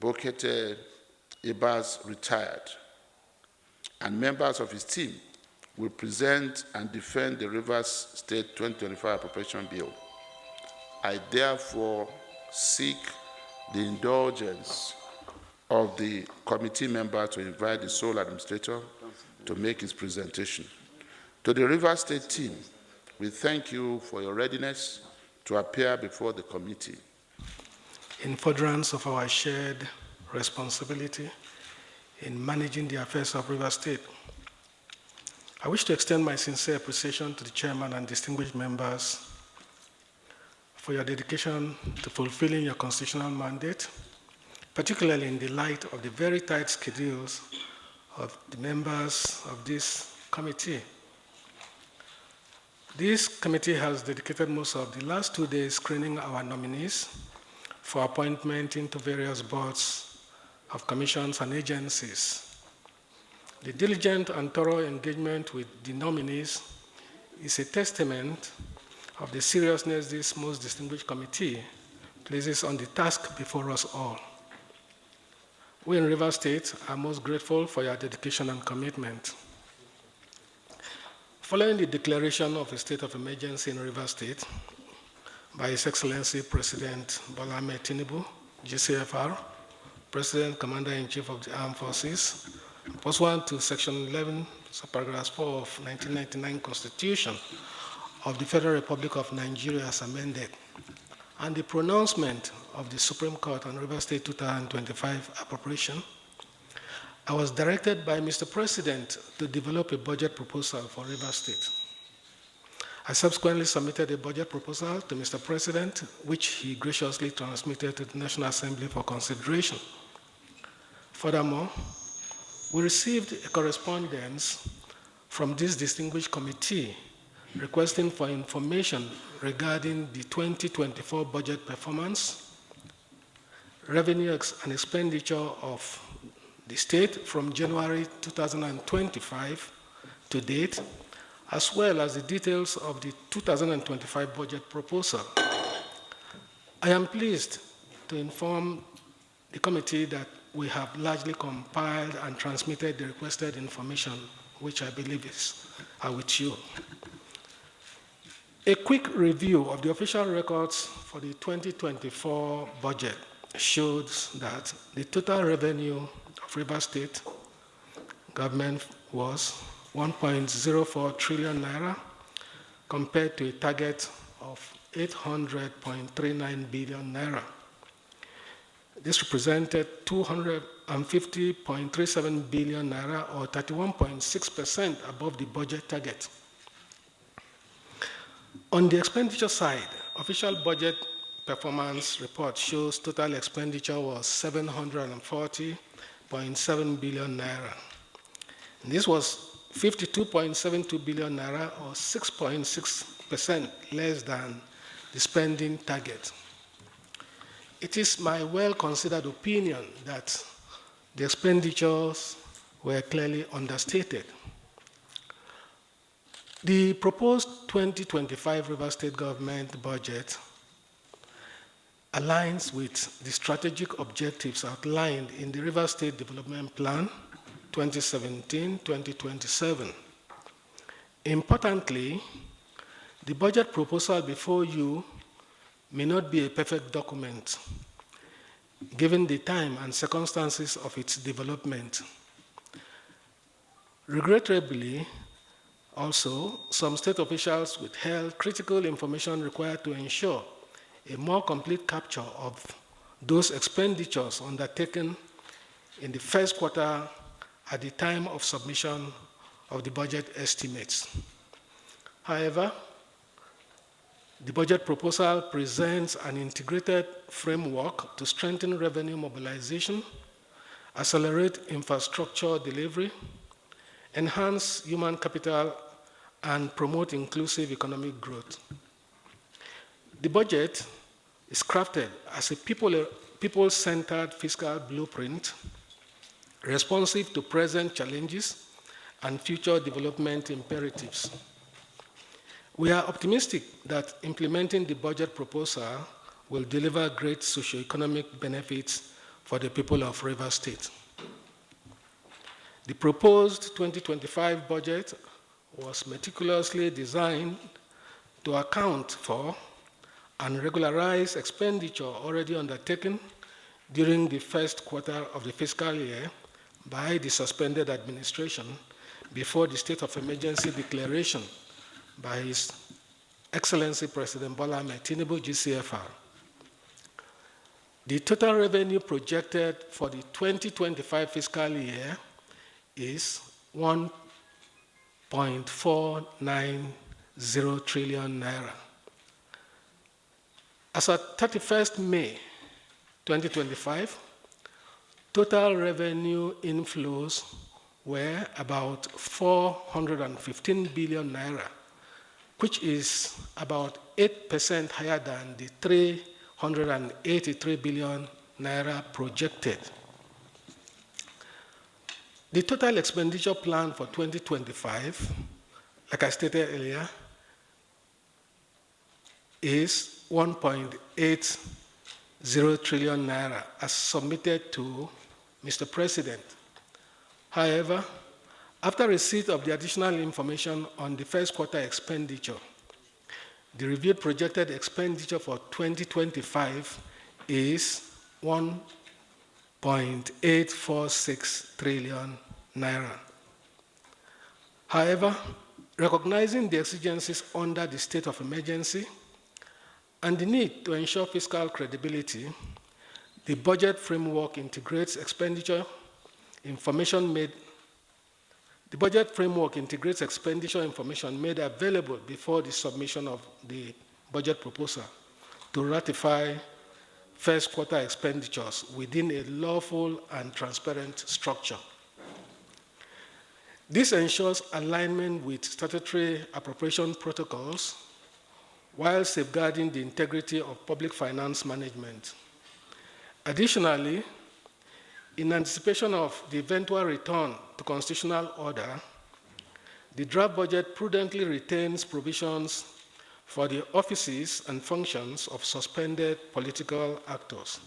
Ibok-Ete Ibas retired, and members of his team will present and defend the Rivers State 2025 Appropriation Bill. I therefore seek the indulgence of the committee member to invite the sole administrator to make his presentation. To the Rivers State team, we thank you for your readiness to appear before the committee. In furtherance of our shared responsibility in managing the affairs of Rivers State, I wish to extend my sincere appreciation to the chairman and distinguished members for your dedication to fulfilling your constitutional mandate, particularly in the light of the very tight schedules of the members of this committee. This committee has dedicated most of the last 2 days screening our nominees for appointment into various boards of commissions and agencies. The diligent and thorough engagement with the nominees is a testament of the seriousness this most distinguished committee places on the task before us all. We in Rivers State are most grateful for your dedication and commitment. Following the declaration of a state of emergency in Rivers State by His Excellency President Bola Tinubu, GCFR, President Commander-in-Chief of the Armed Forces, pursuant to Section 11, Paragraph 4 of 1999 Constitution of the Federal Republic of Nigeria as amended, and the pronouncement of the Supreme Court on Rivers State 2025 appropriation, I was directed by Mr. President to develop a budget proposal for Rivers State. I subsequently submitted a budget proposal to Mr. President, which he graciously transmitted to the National Assembly for consideration. Furthermore, we received a correspondence from this distinguished committee requesting for information regarding the 2024 budget performance, revenue and expenditure of the state from January 2025 to date, as well as the details of the 2025 budget proposal. I am pleased to inform the committee that we have largely compiled and transmitted the requested information, which I believe are with you. A quick review of the official records for the 2024 budget shows that the total revenue of Rivers State government was 1.04 trillion naira compared to a target of 800.39 billion naira. This represented 250.37 billion naira or 31.6% above the budget target. On the expenditure side, official budget performance report shows total expenditure was 740.7 billion naira. This was 52.72 billion naira or 6.6% less than the spending target. It is my well-considered opinion that the expenditures were clearly understated. The proposed 2025 Rivers State government budget aligns with the strategic objectives outlined in the Rivers State Development Plan 2017-2027. Importantly, the budget proposal before you may not be a perfect document, given the time and circumstances of its development. Regrettably, also, some state officials withheld critical information required to ensure a more complete capture of those expenditures undertaken in the first quarter at the time of submission of the budget estimates. However, the budget proposal presents an integrated framework to strengthen revenue mobilization, accelerate infrastructure delivery, enhance human capital, and promote inclusive economic growth. The budget is crafted as a people-centered fiscal blueprint, responsive to present challenges and future development imperatives. We are optimistic that implementing the budget proposal will deliver great socioeconomic benefits for the people of Rivers State. The proposed 2025 budget was meticulously designed to account for and regularize expenditure already undertaken during the first quarter of the fiscal year by the suspended administration before the state of emergency declaration by His Excellency President Bola Tinubu, GCFR. The total revenue projected for the 2025 fiscal year is 1.490 trillion naira. As at 31st May 2025, total revenue inflows were about 415 billion naira, which is about 8% higher than the 383 billion naira projected. The total expenditure plan for 2025, like I stated earlier, is 1.80 trillion naira as submitted to Mr. President. However, after receipt of the additional information on the first quarter expenditure, the reviewed projected expenditure for 2025 is 1.846 trillion naira. However, recognizing the exigencies under the state of emergency and the need to ensure fiscal credibility, the budget framework integrates expenditure information made available before the submission of the budget proposal to ratify first quarter expenditures within a lawful and transparent structure. This ensures alignment with statutory appropriation protocols while safeguarding the integrity of public finance management. Additionally, in anticipation of the eventual return to constitutional order, the draft budget prudently retains provisions for the offices and functions of suspended political actors,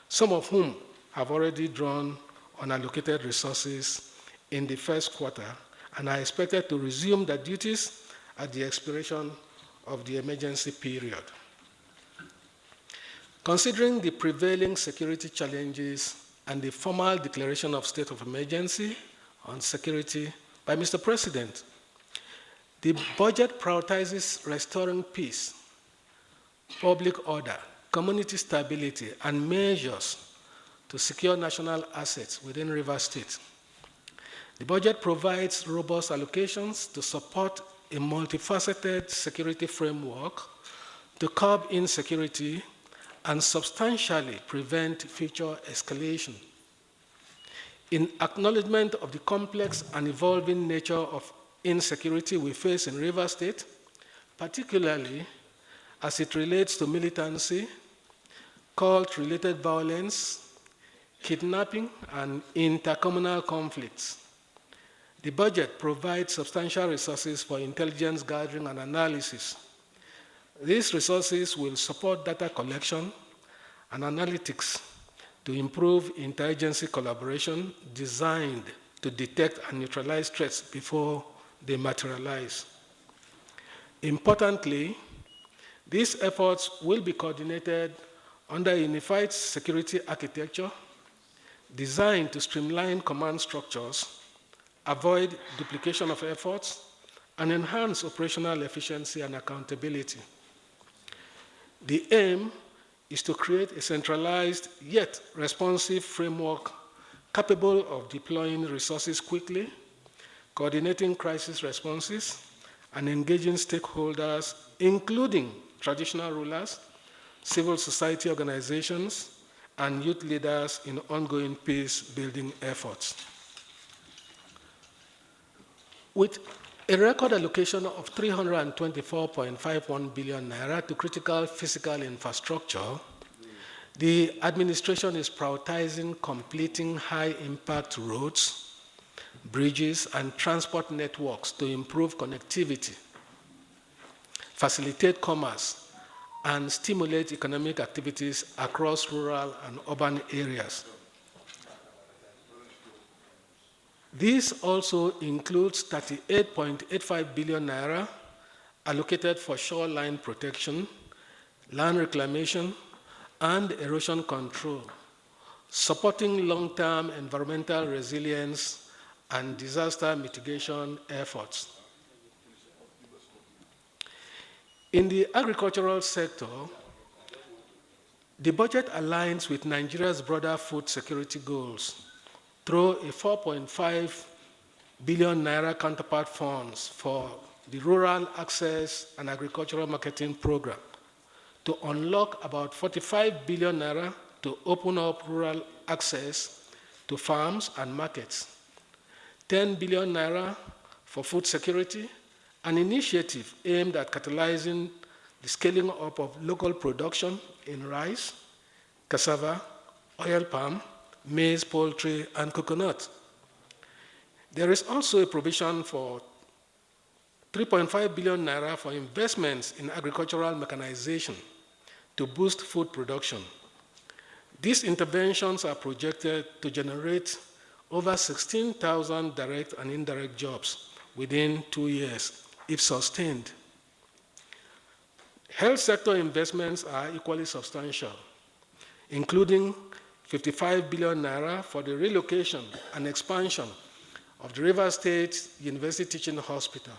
some of whom have already drawn unallocated resources in the first quarter and are expected to resume their duties at the expiration of the emergency period. Considering the prevailing security challenges and the formal declaration of state of emergency on security by Mr. President, the budget prioritizes restoring peace, public order, community stability, and measures to secure national assets within Rivers State. The budget provides robust allocations to support a multifaceted security framework to curb insecurity and substantially prevent future escalation. In acknowledgement of the complex and evolving nature of insecurity we face in Rivers State, particularly as it relates to militancy, cult-related violence, kidnapping, and intercommunal conflicts, the budget provides substantial resources for intelligence gathering and analysis. These resources will support data collection and analytics to improve interagency collaboration designed to detect and neutralize threats before they materialize. Importantly, these efforts will be coordinated under a unified security architecture designed to streamline command structures, avoid duplication of efforts, and enhance operational efficiency and accountability. The aim is to create a centralized yet responsive framework capable of deploying resources quickly, coordinating crisis responses, and engaging stakeholders, including traditional rulers, civil society organizations, and youth leaders in ongoing peace-building efforts. With a record allocation of 324.51 billion naira to critical physical infrastructure, the administration is prioritizing completing high-impact roads, bridges, and transport networks to improve connectivity, facilitate commerce, and stimulate economic activities across rural and urban areas. This also includes 38.85 billion naira allocated for shoreline protection, land reclamation, and erosion control, supporting long-term environmental resilience and disaster mitigation efforts. In the agricultural sector, the budget aligns with Nigeria's broader food security goals through a 4.5 billion naira counterpart funds for the Rural Access and Agricultural Marketing Program to unlock about 45 billion naira to open up rural access to farms and markets, 10 billion naira for food security, an initiative aimed at catalyzing the scaling up of local production in rice, cassava, oil palm, maize, poultry, and coconut. There is also a provision for 3.5 billion naira for investments in agricultural mechanization to boost food production. These interventions are projected to generate over 16,000 direct and indirect jobs within 2 years, if sustained. Health sector investments are equally substantial, including 55 billion naira for the relocation and expansion of the Rivers State University Teaching Hospital,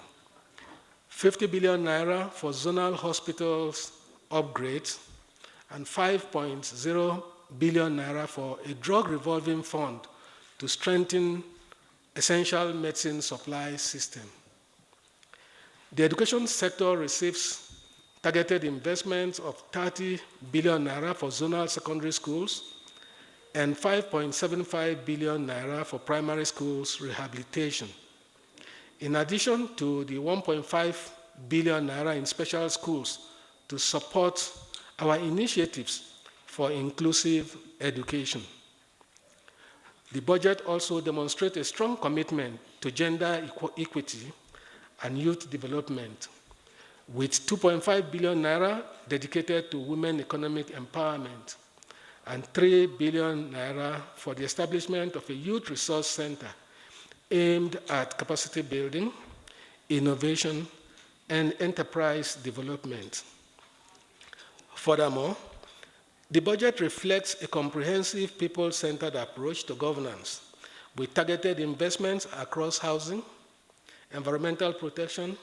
50 billion naira for zonal hospitals upgrades, and 5.0 billion naira for a drug revolving fund to strengthen essential medicine supply system. The education sector receives targeted investments of 30 billion naira for zonal secondary schools and 5.75 billion naira for primary schools rehabilitation. In addition to the 1.5 billion naira in special schools to support our initiatives for inclusive education. The budget also demonstrates a strong commitment to gender equity and youth development, with 2.5 billion naira dedicated to women economic empowerment and 3 billion naira for the establishment of a youth resource center aimed at capacity building, innovation, and enterprise development. Furthermore, the budget reflects a comprehensive people-centered approach to governance with targeted investments across housing, environmental protection,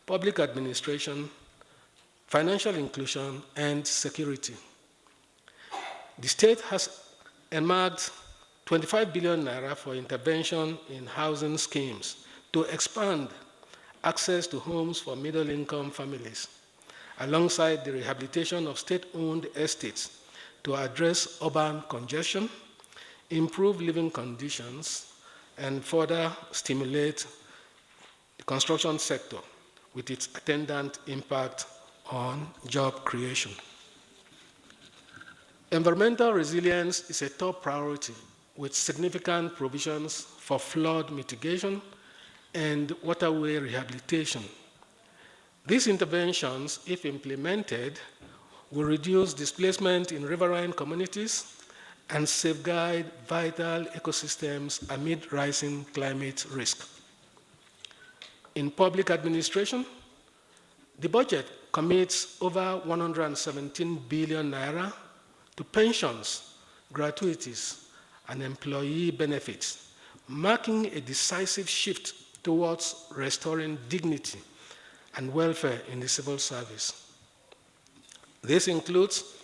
public administration, financial inclusion, and security. The state has earmarked 25 billion naira for intervention in housing schemes to expand access to homes for middle-income families, alongside the rehabilitation of state-owned estates to address urban congestion, improve living conditions, and further stimulate the construction sector with its attendant impact on job creation. Environmental resilience is a top priority with significant provisions for flood mitigation and waterway rehabilitation. These interventions, if implemented, will reduce displacement in riverine communities and safeguard vital ecosystems amid rising climate risk. In public administration, the budget commits over 117 billion naira to pensions, gratuities, and employee benefits, marking a decisive shift towards restoring dignity and welfare in the civil service. This includes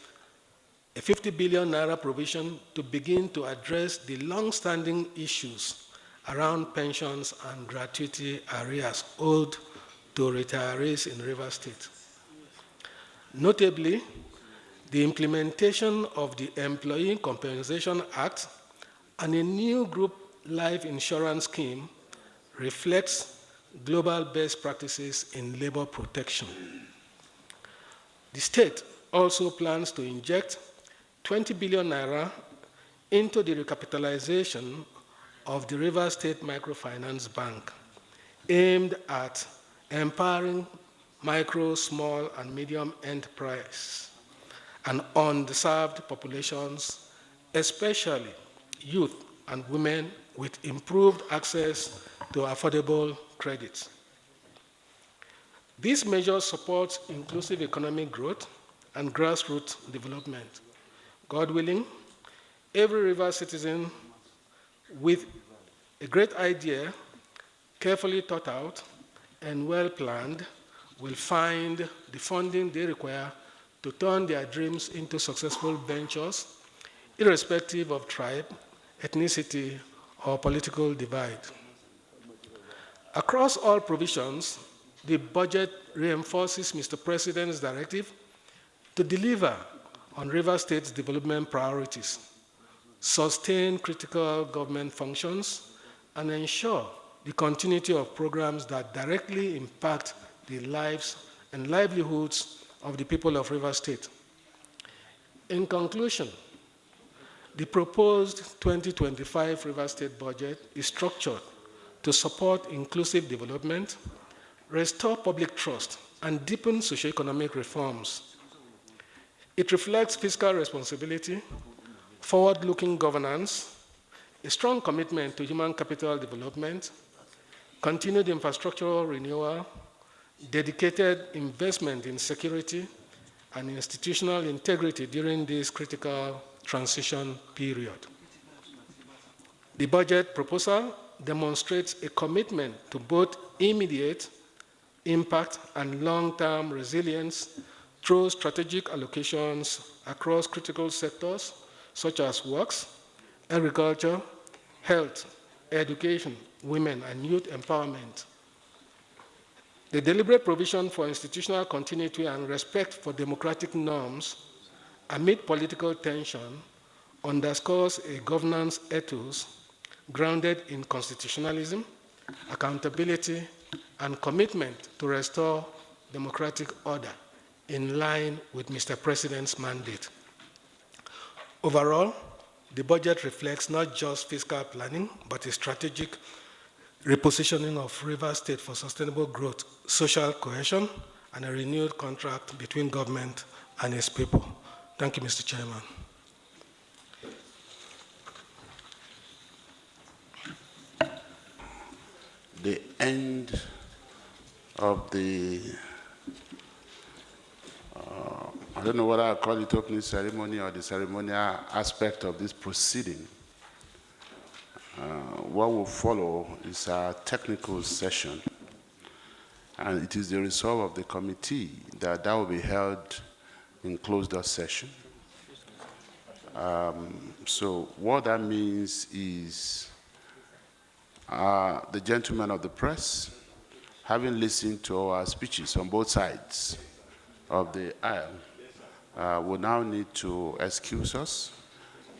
a 50 billion naira provision to begin to address the long-standing issues around pensions and gratuity arrears owed to retirees in Rivers State. Notably, the implementation of the Employee Compensation Act and a new group life insurance scheme reflects global best practices in labor protection. The state also plans to inject 20 billion naira into the recapitalization of the Rivers State Microfinance Bank, aimed at empowering micro, small, and medium enterprise, and underserved populations, especially youth and women with improved access to affordable credit. These measures support inclusive economic growth and grassroots development. God willing, every river citizen with a great idea, carefully thought out and well planned, will find the funding they require to turn their dreams into successful ventures, irrespective of tribe, ethnicity, or political divide. Across all provisions, the budget reinforces Mr. President's directive to deliver on River State's development priorities, sustain critical government functions, and ensure the continuity of programs that directly impact the lives and livelihoods of the people of River State. In conclusion, the proposed 2025 River State budget is structured to support inclusive development, restore public trust, and deepen socioeconomic reforms. It reflects fiscal responsibility, forward-looking governance, a strong commitment to human capital development, continued infrastructural renewal, dedicated investment in security and institutional integrity during this critical transition period. The budget proposal demonstrates a commitment to both immediate impact and long-term resilience through strategic allocations across critical sectors such as works, agriculture, health, education, women, and youth empowerment. The deliberate provision for institutional continuity and respect for democratic norms amid political tension underscores a governance ethos grounded in constitutionalism, accountability, and commitment to restore democratic order in line with Mr. President's mandate. Overall, the budget reflects not just fiscal planning, but a strategic repositioning of River State for sustainable growth, social cohesion, and a renewed contract between government and its people. Thank you, Mr. Chairman. The end of the, I don't know whether I call it opening ceremony or the ceremonial aspect of this proceeding. What will follow is our technical session, and it is the resolve of the committee that will be held in closed-door session. So what that means is the gentlemen of the press, having listened to our speeches on both sides of the aisle, will now need to excuse us.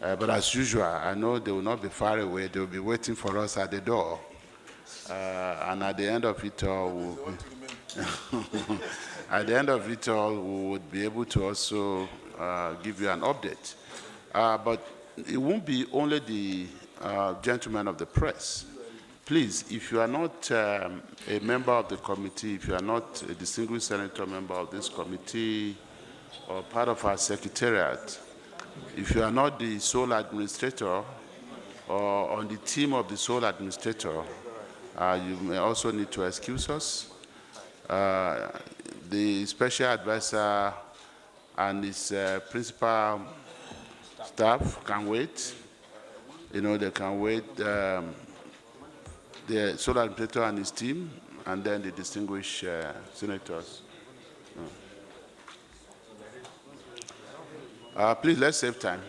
But as usual, I know they will not be far away. They will be waiting for us at the door. And at the end of it all, at the end of it all, we would be able to also give you an update. But it won't be only the gentlemen of the press. Please, if you are not a member of the committee, if you are not a distinguished senator member of this committee or part of our secretariat, if you are not the sole administrator or on the team of the sole administrator, you may also need to excuse us. The special advisor and his principal staff can wait. You know, they can wait. The sole administrator and his team, and then the distinguished senators. Please, let's save time.